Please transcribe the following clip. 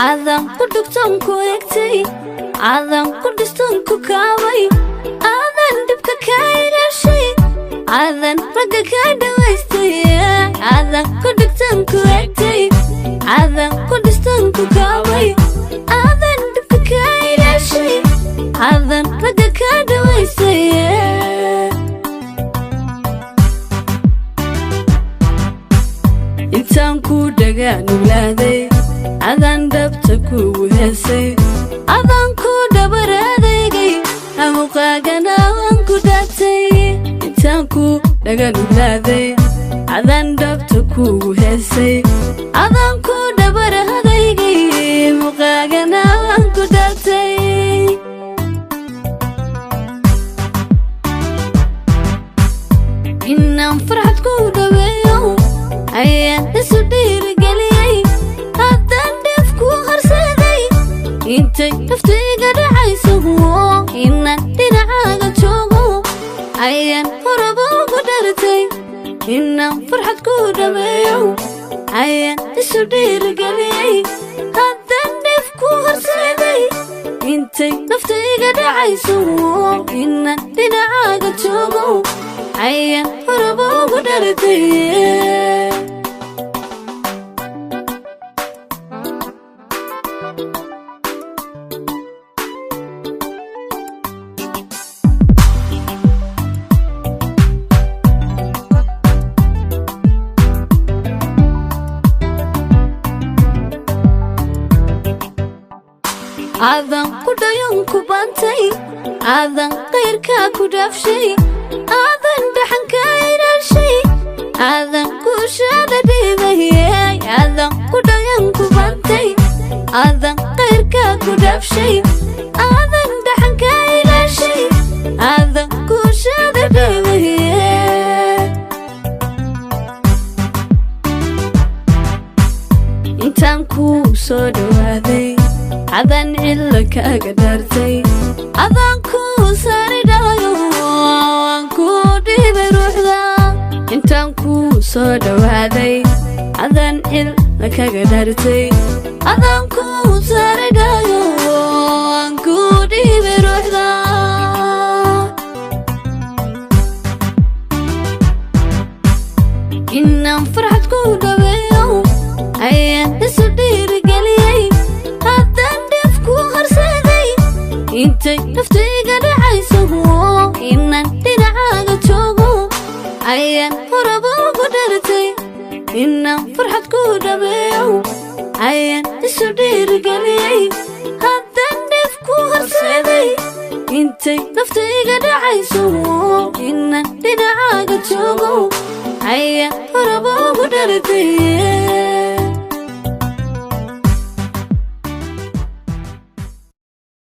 adan ku dhigtan ku egtay adan ku dhistan ku kaaway adan dhibka ka ilaashay adan raga ka dhawaestay adan ku dhigtan ku egtay adan ku dhistan ku kaaway adan dhibka ka ilaashay adan raga ka dhawaestay intaan ku dhagaan ulaaday adan dhabta kugu heesay adan ku dhabaraadeygay amuqaagana waan ku dhaatay intaan ku dhagaan ulaaday adan dhabta kugu heesay adan ku dhabaraadeygay amuqaagana waan ku dhaatay inaan farxad ku dhaweeyo ayaan isu dhiirigeliyay haddaan dheef ku harsaday intay naftayga dhacayso inaan dhinacaaga joogo ayaan horaba ugu dhartay inaan farxad ku dhameeyo ayaan isu dhiirigeliyay haddaan dheef ku harsaday intay naftayga dhacayso inaan dhinacaaga joogo ayaan horaba ugu dhartay adan ku dhayon ku bantay adan qayrka ku dhaafshay adan dhaxan ka ilaashay adan ku shaada dhibay adan ku dhayon ku bantay adan qayrka ku dhaafshay adan dhaxan ka ilaashay adan ku shaada dhibay intaan ku soo dhawaaday adan illa kaaga dhaartay adan ku saridhayo waan ku dhibay ruuxda intaan ku soo dhawaaday adan illa kaaga dhaartay adan ku saridhayo waan ku dhibay ruuxda inaan farxad ku dhaweeyo ayaan isu dhiirigeliyay intay naftayga dhacayso inaan dhinacaaga joogo ayaan horaba ugu dhartay inaan farxad ku dhameeyo ayaan isu dhiirigeliyay haddaan dheef ku harsaday intay naftayga dhacayso inaan dhinacaaga joogo ayaan horaba ugu dhartay